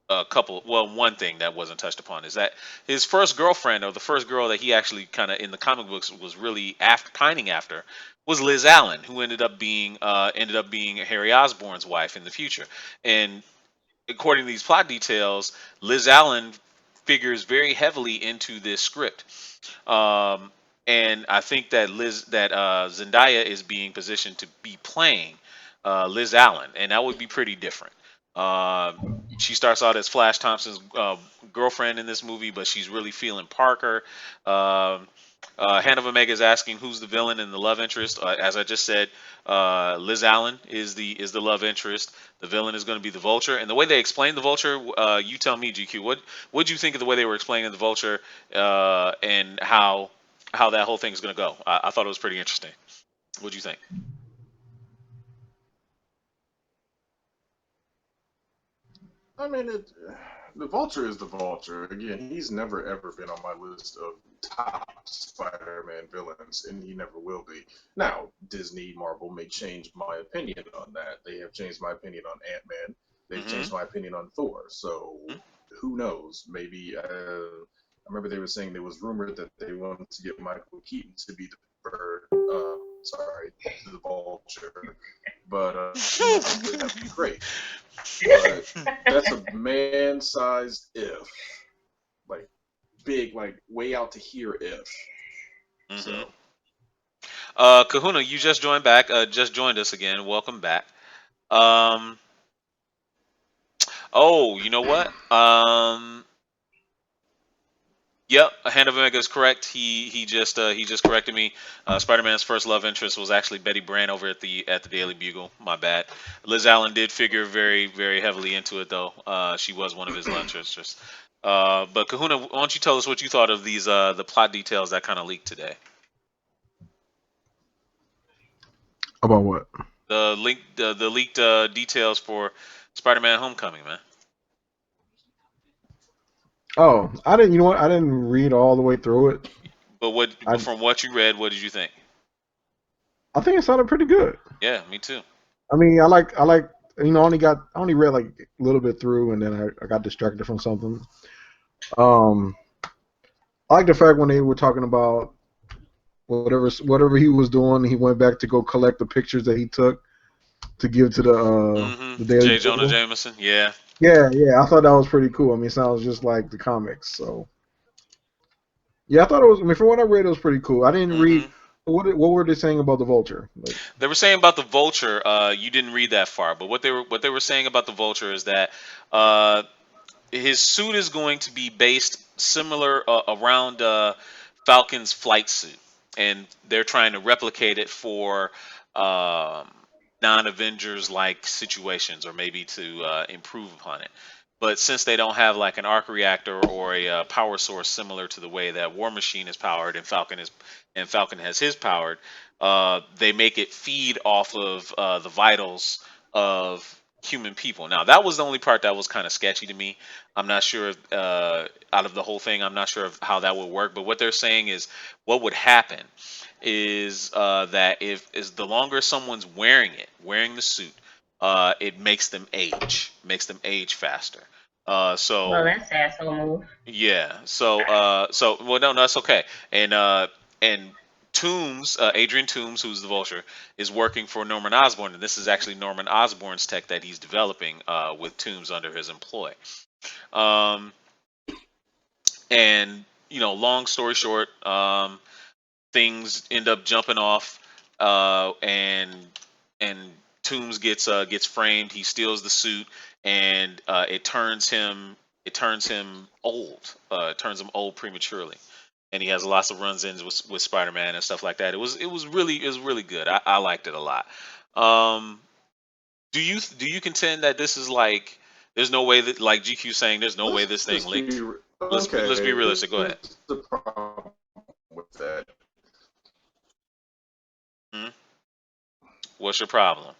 a couple. Well, one thing that wasn't touched upon is that his first girlfriend, or the first girl that he actually kind of in the comic books was really pining after, was Liz Allen, who ended up being Harry Osborn's wife in the future. And according to these plot details, Liz Allen figures very heavily into this script. Um, and I think that Zendaya is being positioned to be playing Liz Allen, and that would be pretty different. Um, she starts out as Flash Thompson's girlfriend in this movie, but she's really feeling Parker. Um, Hand of Omega is asking who's the villain and the love interest. As I just said, Liz Allen is the love interest. The villain is going to be the Vulture. And the way they explain the Vulture, you tell me, GQ. What do you think of the way they were explaining the Vulture, and how that whole thing is going to go? I thought it was pretty interesting. What do you think? I mean, the Vulture is the Vulture. Again, he's never ever been on my list of top Spider-Man villains, and he never will be. Now, Disney, Marvel may change my opinion on that. They have changed my opinion on Ant-Man. They've Hmm. changed my opinion on Thor. So, who knows? Maybe I remember they were saying there was rumored that they wanted to get Michael Keaton to be the bird. Sorry, to the Vulture. But hopefully that would be great. But that's a man-sized if, like big, like way out to here if. Hmm. So Kahuna, you just joined back. Just joined us again. Welcome back. Um, oh, you know what? Yep, Hand of Omega is correct. He just corrected me. Spider-Man's first love interest was actually Betty Brant over at the Daily Bugle. My bad. Liz Allen did figure very very heavily into it though. She was one of his love interests. But Kahuna, why don't you tell us what you thought of these the plot details that kind of leaked today? About what? The leaked details for Spider-Man: Homecoming, man. Oh, I didn't. You know what? I didn't read all the way through it. But I from what you read, what did you think? I think it sounded pretty good. Yeah, me too. I mean, I like. I only read like a little bit through, and then I got distracted from something. Um, I like the fact when they were talking about whatever he was doing, he went back to go collect the pictures that he took to give to the Daily J. Jonah Bugle. Jameson. Yeah. Yeah, yeah, I thought that was pretty cool. I mean, it sounds just like the comics. So yeah, I thought it was. I mean, from what I read, it was pretty cool. I didn't read. Hmm. What were they saying about the Vulture? Like, They were saying about the Vulture. You didn't read that far, but what they were saying about the Vulture is that uh, his suit is going to be based similar around Falcon's flight suit, and they're trying to replicate it for um, non-Avengers like situations, or maybe to improve upon it. But since they don't have like an arc reactor or a power source similar to the way that War Machine is powered and Falcon has his powered, they make it feed off of the vitals of human people. Now that was the only part that was kind of sketchy to me. I'm not sure if, out of the whole thing, I'm not sure of how that would work. But what they're saying is what would happen is that if is the longer someone's wearing the suit, it makes them age faster. Well, So that's an asshole move. yeah. So well, no, that's okay. And Toombs, Adrian Toombs, who's the Vulture, is working for Norman Osborn, and this is actually Norman Osborn's tech that he's developing with Toombs under his employ. Um, and long story short, things end up jumping off, and Toombs gets framed. He steals the suit, and it turns him old. It turns him old prematurely, and he has lots of runs-ins with Spider-Man and stuff like that. It was really good. I liked it a lot. Um, do you contend that this is like there's no way that, like GQ saying, there's no way Let's this thing just be linked? Let's be okay. realistic. Go ahead. Here's the problem with that. Hmm? What's your problem?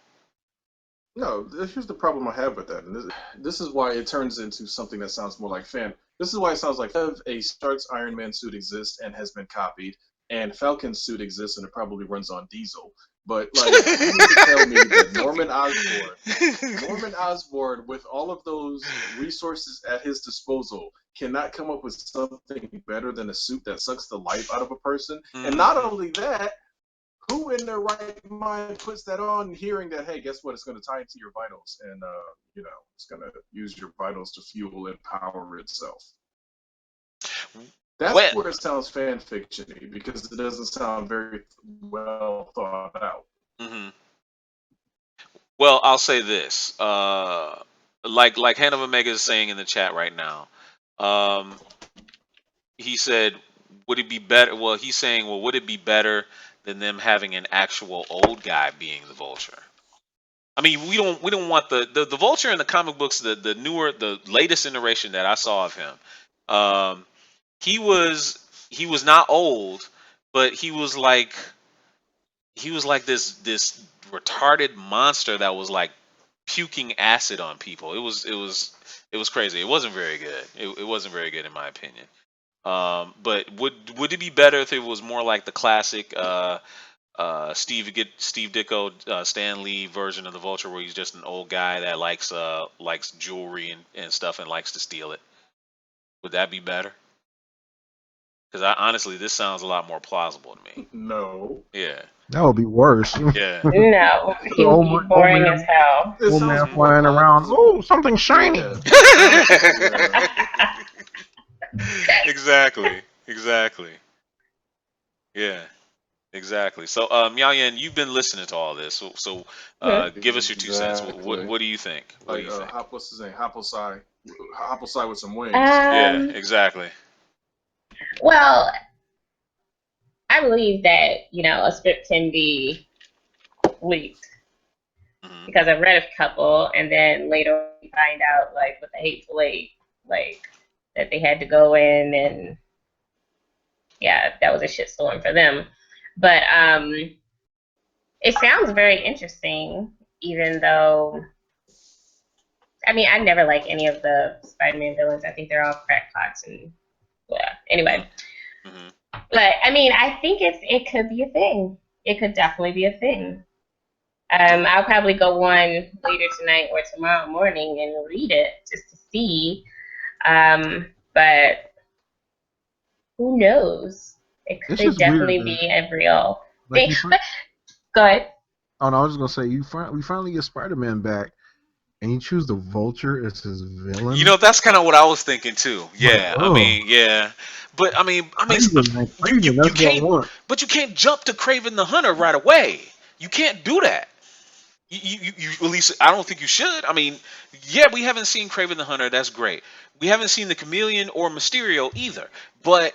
No, here's the problem I have with that, and this is why it turns into something that sounds more like fan. This is why it sounds like a Stark's Iron Man suit exists and has been copied, and Falcon's suit exists and it probably runs on diesel. But like, you mean to tell me that Norman Osborn, with all of those resources at his disposal, cannot come up with something better than a suit that sucks the life out of a person? And not Mhm. only that, who in their right mind puts that on, hearing that, hey, guess what? It's going to tie into your vitals, and it's going to use your vitals to fuel and power itself. That's Well, where it sounds fan fictiony because it doesn't sound very well thought out. mhm. Well, I'll say this. Like Hand of Omega is saying in the chat right now. Um, he said, "Would it be better?" Well, he's saying, "Well, would it be better than them having an actual old guy being the Vulture?" I mean, we don't want the Vulture in the comic books, the latest iteration that I saw of him. Um, he was not old, but he was like this retarded monster that was like puking acid on people. It was crazy. It wasn't very good. It wasn't very good in my opinion. But would it be better if it was more like the classic Steve Ditko, Stan Lee version of the Vulture, where he's just an old guy that likes jewelry and stuff and likes to steal it? Would that be better? Because honestly, this sounds a lot more plausible to me. No. Yeah, That would be worse. yeah. No, he would be boring as hell. It Old man sounds Mhm. more flying around. Oh, plausible. something shiny. Yeah. It sounds, yeah. Exactly. Exactly. Yeah. Exactly. So, Yayan, you've been listening to all this. So, give us your 2 cents. What Exactly. what do you think? What do Like, you think? what's his name? Hopplesai with some wings. Yeah. um, Exactly. well, I believe that, a script can be leaked Hmm. because I read a couple, and then later we find out, like, with the Hateful Eight, like, that they had to go in, and yeah, that was a shitstorm for them. But it sounds very interesting, even though, I mean, I never like any of the Spider-Man villains. I think they're all crackpots and, yeah. Anyway, Hmm. but I mean, I think it could be a thing. It could definitely be a thing. I'll probably go on later tonight or tomorrow morning and read it just to see. But who knows? It It's could just weird definitely that, be a real like, thing. But go ahead. oh no, I was just gonna say, we finally get Spider-Man back, and you choose the Vulture as his villain. That's kind of what I was thinking too. Like, Yeah. I oh, mean, yeah. But Craven, man, Craven, you that's what I can't. want. But you can't jump to Craven the Hunter right away. You can't do that. You at least I don't think you should. I mean, yeah, we haven't seen Craven the Hunter. That's great. We haven't seen the Chameleon or Mysterio either. But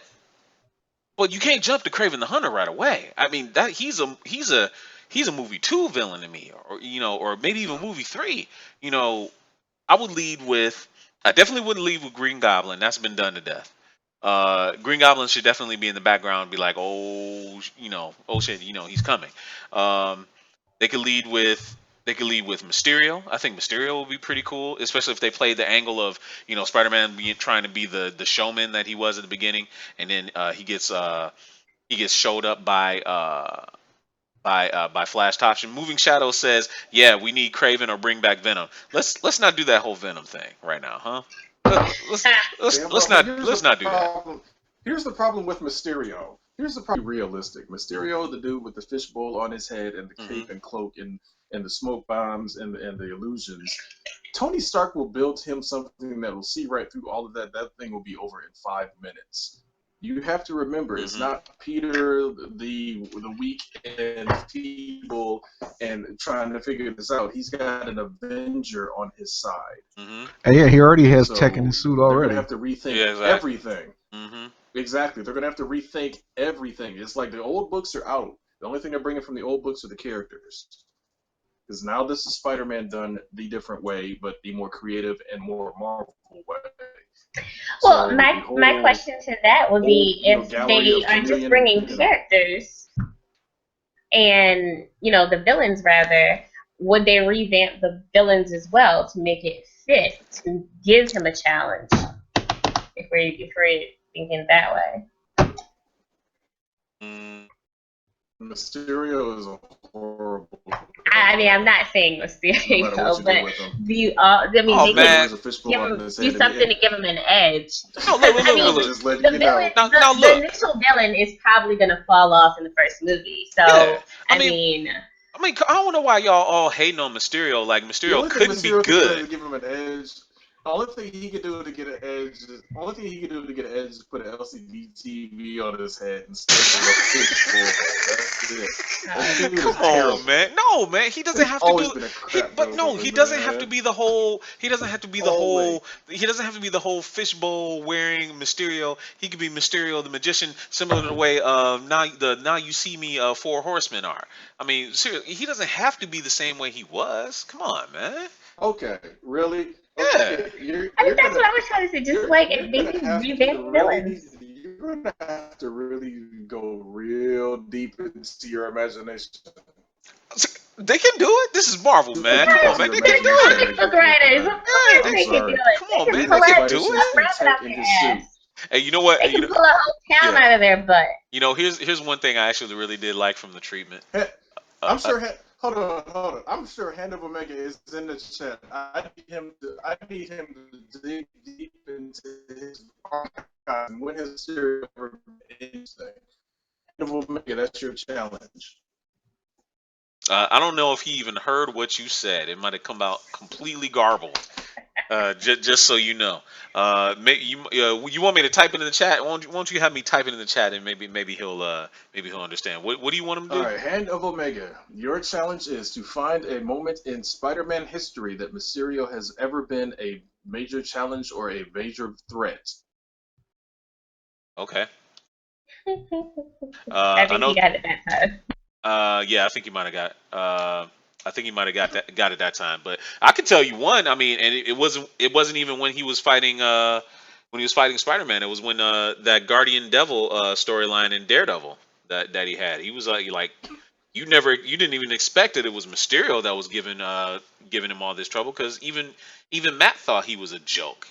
you can't jump to Craven the Hunter right away. I mean, that he's a movie 2 villain to me, or maybe even movie 3. You know, I would lead with. I definitely wouldn't lead with Green Goblin. That's been done to death. Green Goblin should definitely be in the background, be like, oh shit, he's coming. Um, they could lead with they could lead with Mysterio. I think Mysterio would be pretty cool, especially if they played the angle of Spider-Man trying to be the showman that he was at the beginning, and then he gets showed up by by Flash Thompson. Moving Shadow says, "Yeah, we need Craven or bring back Venom. Let's not do that whole Venom thing right now, huh? Let's Yeah, let's but not let's not do that. Here's the problem with Mysterio. Here's the problem. Realistic. Mysterio, the dude with the fishbowl on his head and the cape and cloak and the smoke bombs and the illusions. Tony Stark will build him something that will see right through all of that. That thing will be over in 5 minutes. You have to remember, it's not Peter the weak and feeble and trying to figure this out. He's got an Avenger on his side. And yeah, he already has So tech in his suit they're already. gonna have to rethink everything. Exactly, they're gonna have to rethink everything. It's like the old books are out. The only thing they're bringing from the old books are the characters. Because now this is Spider-Man done the different way, but the more creative and more Marvel way. Well, So my question to that would be if they are just bringing characters and the villains rather, would they revamp the villains as well to make it fit to give him a challenge? If we're thinking that way. Mysterio is a horrible. I mean, I'm not saying Mysterio, but they could do something to give him an edge. No, look. The initial villain is probably going to fall off in the first movie. So, yeah. I mean, I don't know why y'all all hating on Mysterio. Like, Mysterio couldn't be good. To give him an edge. The only thing he could do to get an edge is put an LCD TV on his head and stick a fishbowl. That's it. Come on, man. No, man. He doesn't have to do. He doesn't have to be the whole. He doesn't have to be the whole. He doesn't have to be the whole fishbowl wearing Mysterio. He could be Mysterio the Magician, similar to the way Now You See Me 4 Horsemen are. I mean, seriously, he doesn't have to be the same way he was. Come on, man. Okay, really? Okay. Yeah. That's what I was trying to say. Just like if they can revamp villains. You're going to have to really go real deep into your imagination. They can do it. This is Marvel, man. Come on, man. They can do it. Come on, man. They can do it. Hey, you know what? They can pull a whole town out of their butt. Here's one thing I actually really did like from the treatment. I'm sure. Hold on. I'm sure Hand of Omega is in the chat. I need him to dig deep into his archive and win his series over anything. Hand of Omega, that's your challenge. I don't know if he even heard what you said. It might have come out completely garbled. Just so you know. You want me to type it in the chat? Won't you have me type it in the chat and maybe he'll understand. What do you want him to do? All right, Hand of Omega. Your challenge is to find a moment in Spider-Man history that Mysterio has ever been a major challenge or a major threat. Okay. I think he got it that time. Yeah, I think he might have got it that time. But I could tell you one. I mean, and it wasn't even when he was fighting Spider-Man. It was when that Guardian Devil storyline in Daredevil that he had. He was like you didn't even expect that it was Mysterio that was giving him all this trouble, because even Matt thought he was a joke,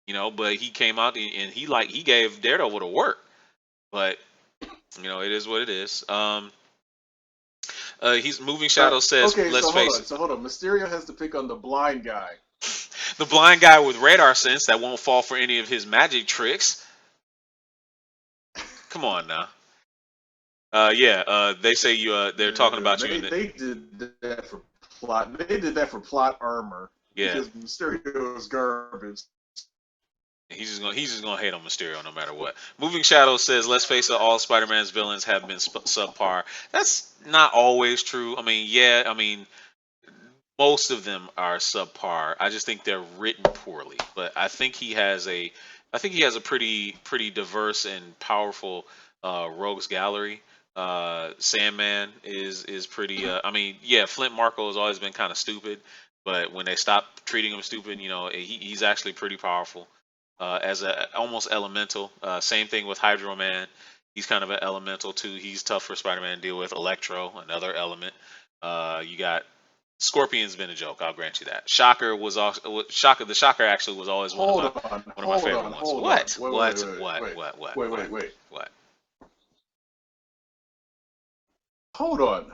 But he came out and he gave Daredevil to work. But it is what it is. He's Moving Shadow says, let's face it. So hold on. Mysterio has to pick on the blind guy. The blind guy with radar sense that won't fall for any of his magic tricks. Come on now. They say they're talking about you. They did that for plot. They did that for plot armor. Yeah. Because Mysterio is garbage. He's just gonna hate on Mysterio no matter what. Moving Shadow says, let's face it, all Spider-Man's villains have been subpar. That's not always true. I mean, most of them are subpar. I just think they're written poorly. But I think he has a pretty diverse and powerful rogues gallery. Sandman is pretty. Flint Marko has always been kind of stupid, but when they stopped treating him stupid, he's actually pretty powerful. As almost elemental. Same thing with Hydro Man. He's kind of an elemental too. He's tough for Spider-Man to deal with. Electro, another element. You got Scorpion's been a joke. I'll grant you that. Shocker was also Shocker. The Shocker actually was always one of my favorite ones. What? Hold on,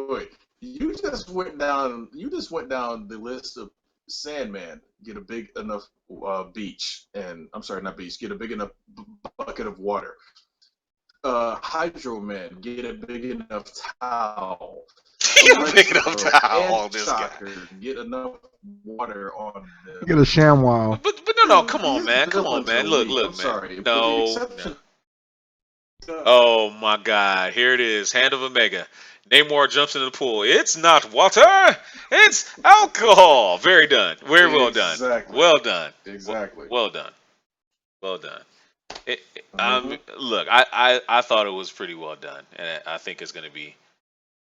wait. You just went down the list of Sandman. Get a big enough beach, and I'm sorry, not beach. Get a big enough bucket of water. Hydro Man. Get a big enough towel. You picking up towel, this guy. Get enough water on them. Get a ShamWow. But no, come on, man. Look, I'm man. sorry. No. Oh my God! Here it is. Hand of Omega. Namor jumps into the pool. It's not water. It's alcohol. Very done. Very well done. Exactly. Well done. Exactly. Well done. Look, I thought it was pretty well done, and I think it's gonna be.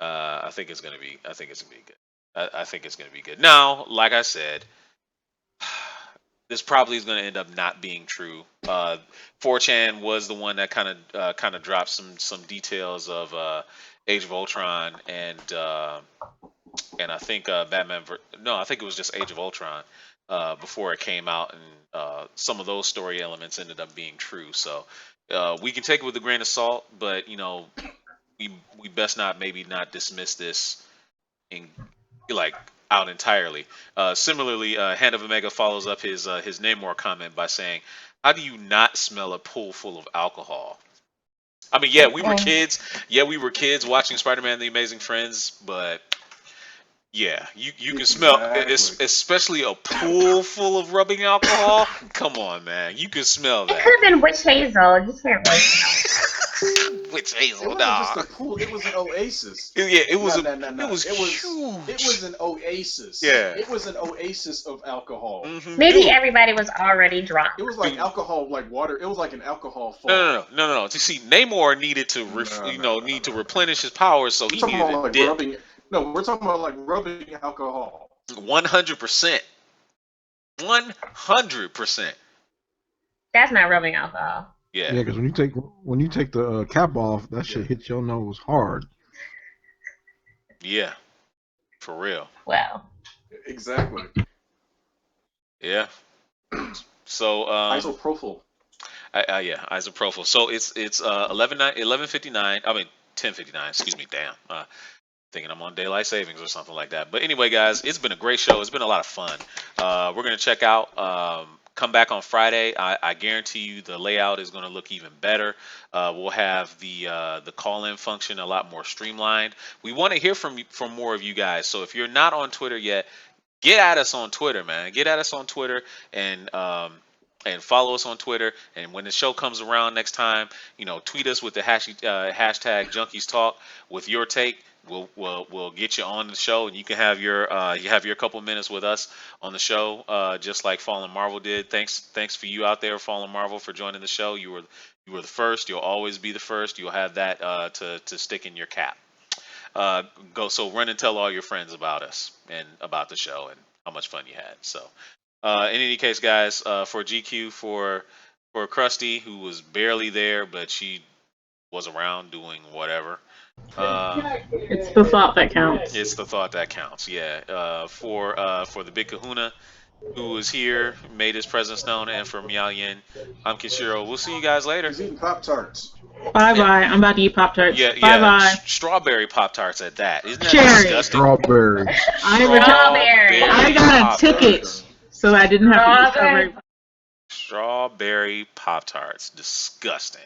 I think it's gonna be good. I think it's gonna be good. Now, like I said, this probably is going to end up not being true. 4chan was the one that kind of dropped some details of Age of Ultron and I think I think it was just Age of Ultron before it came out, and some of those story elements ended up being true. So we can take it with a grain of salt, but we best not dismiss this in like out entirely. Similarly, Hand of Omega follows up his Namor comment by saying, "How do you not smell a pool full of alcohol?" I mean, yeah, we were kids. Yeah, we were kids watching Spider-Man: The Amazing Friends, but yeah, you can smell, especially a pool full of rubbing alcohol. Come on, man, you can smell that. It could have been witch hazel. You can't really smell. Witch hazel, it wasn't just a pool. It was an oasis. Yeah, it was. No. It was huge. It was an oasis. Yeah. It was an oasis of alcohol. Mm-hmm. Maybe everybody was already drunk. It was like alcohol, like water. It was like an alcohol fall. No. You see, Namor needed to to replenish his powers, so he needed to dip. Rubbing, no, we're talking about like rubbing alcohol. 100%. 100%. That's not rubbing alcohol. Yeah, because when you take the cap off, that shit hits your nose hard. Yeah, for real. Well, exactly. Yeah. So isopropyl. Isopropyl. So it's 11:59. I mean 10:59. Excuse me. Damn. Thinking I'm on daylight savings or something like that. But anyway, guys, it's been a great show. It's been a lot of fun. We're gonna check out. Come back on Friday. I guarantee you the layout is going to look even better. We'll have the call-in function a lot more streamlined. We want to hear from more of you guys. So if you're not on Twitter yet, get at us on Twitter, man. Get at us on Twitter and follow us on Twitter. And when the show comes around next time, tweet us with the hashtag Junkies Talk with your take. We'll get you on the show, and you can have your couple minutes with us on the show, just like Fallen Marvel did. Thanks for you out there, Fallen Marvel, for joining the show. You were the first. You'll always be the first. You'll have that to stick in your cap. Run and tell all your friends about us and about the show and how much fun you had. So, in any case, guys, for GQ, for Krusty, who was barely there, but she was around doing whatever. It's the thought that counts. It's the thought that counts. Yeah. For the Big Kahuna, who was here, made his presence known, and for Meow Yin, I'm Kishiro. We'll see you guys later. He's eating Pop-Tarts. Bye. I'm about to eat Pop-Tarts. Yeah. Bye. Strawberry Pop-Tarts at that. Isn't that Cherry. disgusting? Strawberry. I got a ticket, so I didn't have to eat strawberry. Strawberry Pop-Tarts. Disgusting.